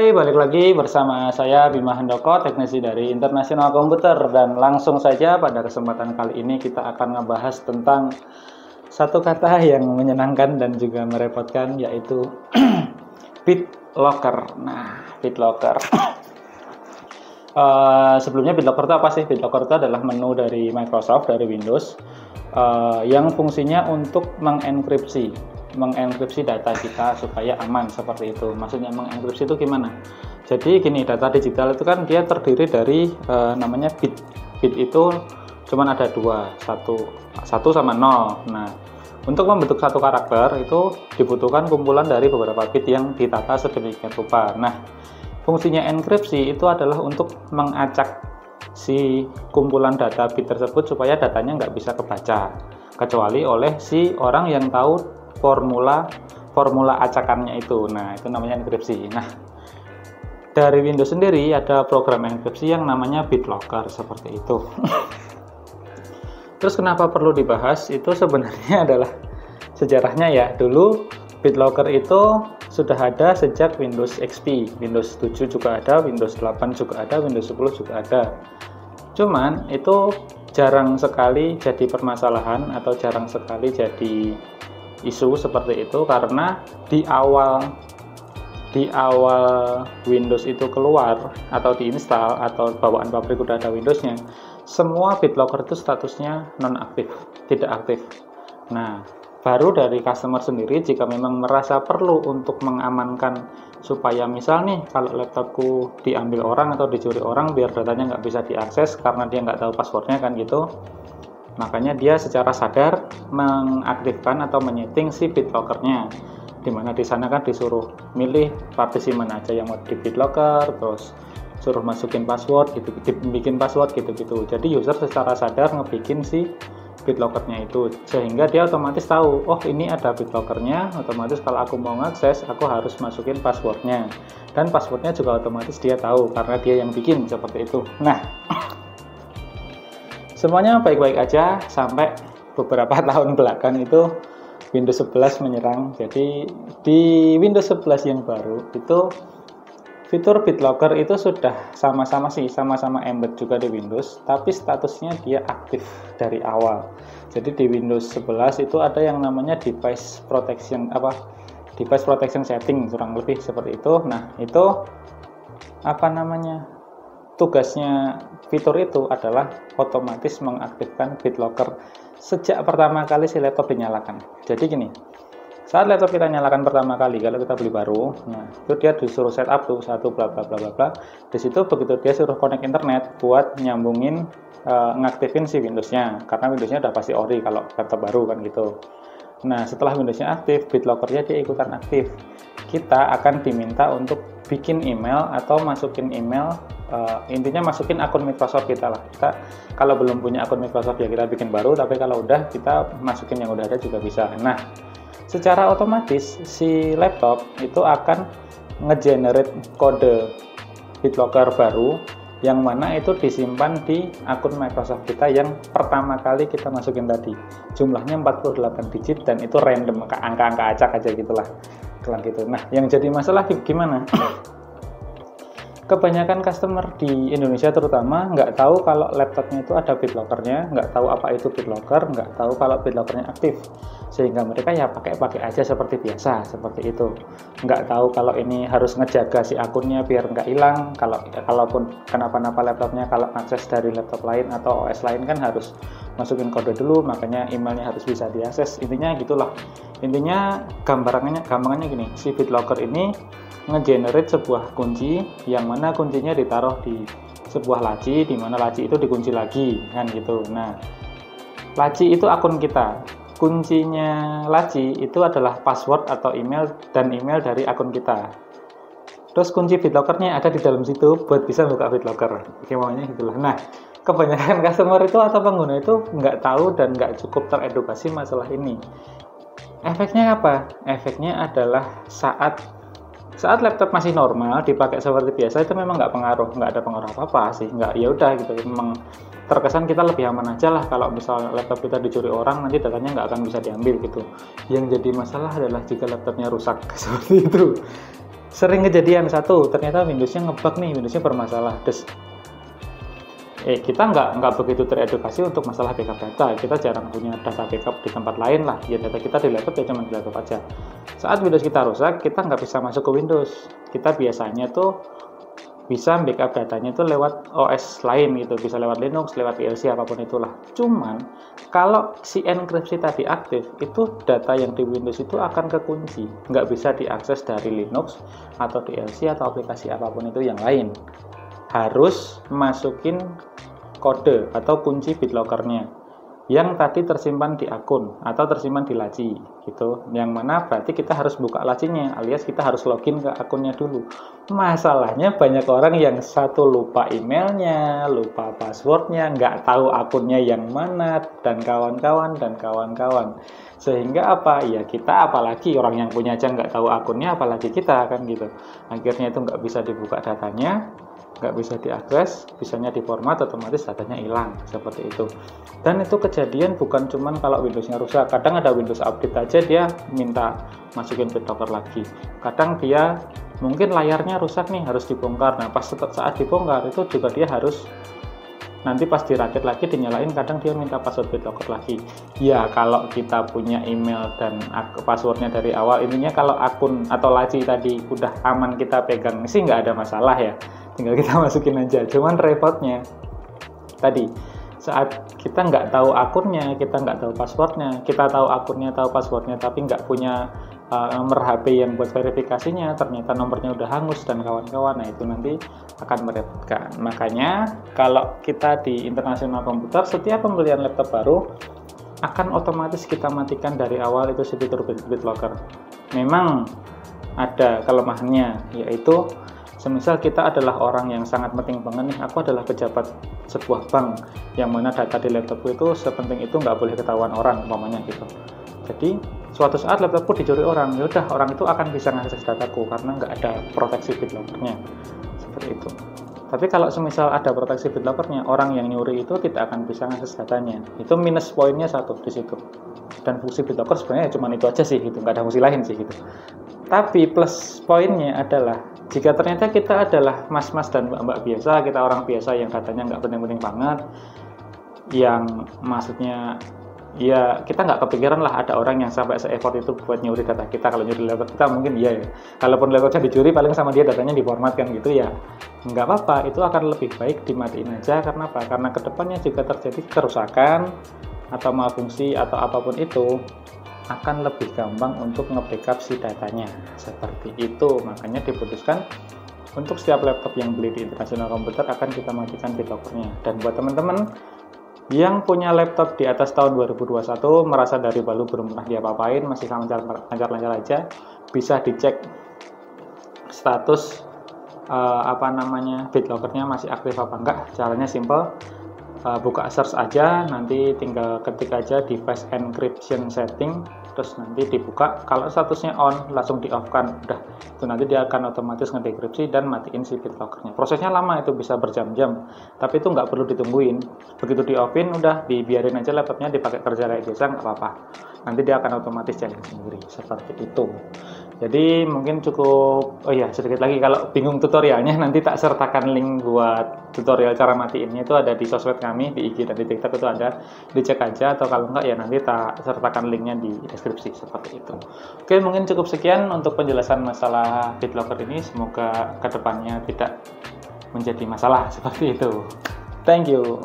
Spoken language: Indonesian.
Hai, balik lagi bersama saya Bima Handoko, teknisi dari International Computer, dan langsung saja pada kesempatan kali ini kita akan ngebahas tentang satu kata yang menyenangkan dan juga merepotkan, yaitu BitLocker. Nah, BitLocker. Sebelumnya BitLocker itu apa sih? BitLocker itu adalah menu dari Microsoft, dari Windows, yang fungsinya untuk mengenkripsi data kita supaya aman, seperti itu. Maksudnya mengenkripsi itu gimana? Jadi gini, data digital itu kan dia terdiri dari namanya bit. Bit itu cuman ada dua, satu sama 0. Nah, untuk membentuk satu karakter itu dibutuhkan kumpulan dari beberapa bit yang ditata sedemikian rupa. Nah, fungsinya enkripsi itu adalah untuk mengacak si kumpulan data bit tersebut supaya datanya nggak bisa kebaca, kecuali oleh si orang yang tahu formula acakannya itu. Nah, itu namanya enkripsi. Nah, dari Windows sendiri ada program enkripsi yang namanya BitLocker, seperti itu. Terus kenapa perlu dibahas? Itu sebenarnya adalah sejarahnya ya. Dulu BitLocker itu sudah ada sejak Windows XP, Windows 7 juga ada, Windows 8 juga ada, Windows 10 juga ada. Cuman itu jarang sekali jadi permasalahan atau jarang sekali jadi isu seperti itu, karena di awal Windows itu keluar atau diinstal atau bawaan pabrik udah ada Windowsnya, semua BitLocker itu statusnya nonaktif, tidak aktif. Nah, baru dari customer sendiri jika memang merasa perlu untuk mengamankan supaya misal nih kalau laptopku diambil orang atau dicuri orang biar datanya nggak bisa diakses karena dia nggak tahu passwordnya kan gitu, makanya dia secara sadar mengaktifkan atau menyeting si BitLocker-nya, dimana di sana kan disuruh milih partisi mana aja yang mau di BitLocker, terus suruh masukin password gitu, bikin password gitu-gitu. Jadi user secara sadar ngebikin si BitLocker-nya itu, sehingga dia otomatis tahu, oh ini ada BitLocker-nya, otomatis kalau aku mau ngakses aku harus masukin passwordnya, dan passwordnya juga otomatis dia tahu karena dia yang bikin, seperti itu. Nah, semuanya baik-baik aja sampai beberapa tahun belakang itu Windows 11 menyerang. Jadi di Windows 11 yang baru itu fitur BitLocker itu sudah sama-sama embed juga di Windows, tapi statusnya dia aktif dari awal. Jadi di Windows 11 itu ada yang namanya device protection setting, kurang lebih seperti itu. Nah, itu tugasnya fitur itu adalah otomatis mengaktifkan BitLocker sejak pertama kali si laptop dinyalakan. Jadi gini, saat laptop kita nyalakan pertama kali, kalau kita beli baru, nah itu dia disuruh setup tuh satu bla bla bla bla bla. Di situ begitu dia suruh connect internet buat nyambungin ngaktifin si Windowsnya, karena Windowsnya udah pasti ori kalau laptop baru kan gitu. Nah, setelah Windowsnya aktif, BitLocker-nya dia ikutan aktif. Kita akan diminta untuk bikin email atau masukin email, intinya masukin akun Microsoft kita lah. Kita kalau belum punya akun Microsoft ya kita bikin baru, tapi kalau udah kita masukin yang udah ada juga bisa. Nah, secara otomatis si laptop itu akan ngegenerate kode BitLocker baru, yang mana itu disimpan di akun Microsoft kita yang pertama kali kita masukin tadi. Jumlahnya 48 digit dan itu random, angka-angka acak aja gitulah. Gitu. Nah, yang jadi masalah gimana? Kebanyakan customer di Indonesia terutama nggak tahu kalau laptopnya itu ada BitLocker-nya, nggak tahu apa itu BitLocker, nggak tahu kalau BitLocker-nya aktif, sehingga mereka ya pakai aja seperti biasa, seperti itu. Nggak tahu kalau ini harus ngejaga si akunnya biar nggak hilang, kalaupun kenapa-napa laptopnya, kalau akses dari laptop lain atau OS lain kan harus masukin kode dulu, makanya emailnya harus bisa diakses. Intinya gitulah. Intinya gampangannya gini, si BitLocker ini ngegenerate sebuah kunci yang mana kuncinya ditaruh di sebuah laci, di mana laci itu dikunci lagi kan gitu. Nah, laci itu akun kita, kuncinya laci itu adalah password atau email dan email dari akun kita. Terus kunci BitLocker-nya ada di dalam situ buat bisa buka BitLocker. Gimana gitulah. Nah, kebanyakan customer itu atau pengguna itu nggak tahu dan nggak cukup teredukasi masalah ini. Efeknya apa? Efeknya adalah saat laptop masih normal dipakai seperti biasa itu memang nggak ada pengaruh apa-apa sih, nggak, ya udah gitu. Memang terkesan kita lebih aman aja lah kalau misal laptop kita dicuri orang, nanti datanya nggak akan bisa diambil gitu. Yang jadi masalah adalah jika laptopnya rusak seperti itu. sering kejadian satu, ternyata Windowsnya ngebug nih, Windowsnya bermasalah. Terus kita nggak begitu teredukasi untuk masalah backup data. Kita jarang punya data backup di tempat lain lah. Ya data kita di laptop ya cuma di laptop aja. Saat Windows kita rusak, kita nggak bisa masuk ke Windows. Kita biasanya tuh bisa backup datanya itu lewat OS lain gitu, bisa lewat Linux, lewat VLC, apapun itulah. Cuman kalau si enkripsi tadi aktif, itu data yang di Windows itu akan kekunci, nggak bisa diakses dari Linux atau DLC atau aplikasi apapun itu yang lain. Harus masukin kode atau kunci BitLocker-nya yang tadi tersimpan di akun atau tersimpan di laci gitu, yang mana berarti kita harus buka lacinya, alias kita harus login ke akunnya dulu. Masalahnya banyak orang yang satu lupa emailnya, lupa passwordnya, nggak tahu akunnya yang mana, dan kawan-kawan, sehingga apa ya, kita apalagi orang yang punya aja nggak tahu akunnya, apalagi kita kan gitu. Akhirnya itu nggak bisa dibuka datanya, nggak bisa diakses, bisanya diformat, otomatis datanya hilang, seperti itu. Dan itu kejadian bukan cuman kalau Windowsnya rusak, kadang ada Windows update aja dia minta masukin BitLocker lagi. Kadang dia mungkin layarnya rusak nih, harus dibongkar. Nah pas saat dibongkar itu juga dia harus nanti pas dirakit lagi dinyalain, kadang dia minta password BitLocker lagi. Ya kalau kita punya email dan passwordnya dari awal, intinya kalau akun atau laci tadi udah aman kita pegang sih nggak ada masalah ya, tinggal kita masukin aja. Cuman repotnya tadi saat kita nggak tahu akunnya, kita nggak tahu passwordnya, kita tahu akunnya, tahu passwordnya, tapi nggak punya nomor HP yang buat verifikasinya, ternyata nomornya udah hangus dan kawan-kawan. Nah itu nanti akan merepotkan. Makanya kalau kita di International Komputer, setiap pembelian laptop baru akan otomatis kita matikan dari awal itu si fitur BitLocker. Memang ada kelemahannya, yaitu semisal kita adalah orang yang sangat penting banget nih, aku adalah pejabat sebuah bank yang mana data di laptopku itu sepenting itu nggak boleh ketahuan orang umpamanya gitu. Jadi suatu saat laptopku dicuri orang, ya udah orang itu akan bisa mengakses dataku karena nggak ada proteksi BitLocker-nya, seperti itu. Tapi kalau semisal ada proteksi BitLocker-nya, orang yang nyuri itu tidak akan bisa mengakses datanya. Itu minus poinnya satu di situ. Dan fungsi BitLocker sebenarnya cuma itu aja sih, gitu, nggak ada fungsi lain sih gitu. Tapi plus poinnya adalah jika ternyata kita adalah mas-mas dan mbak-mbak biasa, kita orang biasa yang datanya nggak penting-penting banget, yang maksudnya ya kita nggak kepikiran lah ada orang yang sampai se-effort itu buat nyuri data kita. Kalau nyuri laptop kita mungkin iya ya, kalaupun laptopnya dicuri paling sama dia datanya diformatkan gitu ya, nggak apa-apa, itu akan lebih baik dimatiin aja. Karena apa? Karena kedepannya juga terjadi kerusakan atau malfungsi atau apapun itu, akan lebih gampang untuk nge-backup si datanya, seperti itu. Makanya diputuskan untuk setiap laptop yang beli di International Komputer akan kita matikan BitLocker-nya. Dan buat teman-teman yang punya laptop di atas tahun 2021, merasa dari baru belum pernah diapa-apain, masih lancar-lancar aja, bisa dicek status BitLocker-nya masih aktif apa enggak. Caranya simple, buka search aja, nanti tinggal ketik aja device encryption setting, terus nanti dibuka. Kalau statusnya on, langsung di off kan, udah itu nanti dia akan otomatis ngedekripsi dan matiin si BitLocker-nya. Prosesnya lama, itu bisa berjam-jam, tapi itu nggak perlu ditungguin. Begitu di offin, udah dibiarin aja laptopnya dipakai kerja kayak biasa, nggak apa-apa, nanti dia akan otomatis jalan sendiri, seperti itu. Jadi mungkin cukup, oh ya sedikit lagi, kalau bingung tutorialnya nanti tak sertakan link buat tutorial cara matiinnya, itu ada di sosmed kami, di IG dan di TikTok itu ada, dicek aja, atau kalau enggak ya nanti tak sertakan linknya di deskripsi, seperti itu. Oke, mungkin cukup sekian untuk penjelasan masalah BitLocker ini, semoga kedepannya tidak menjadi masalah seperti itu. Thank you.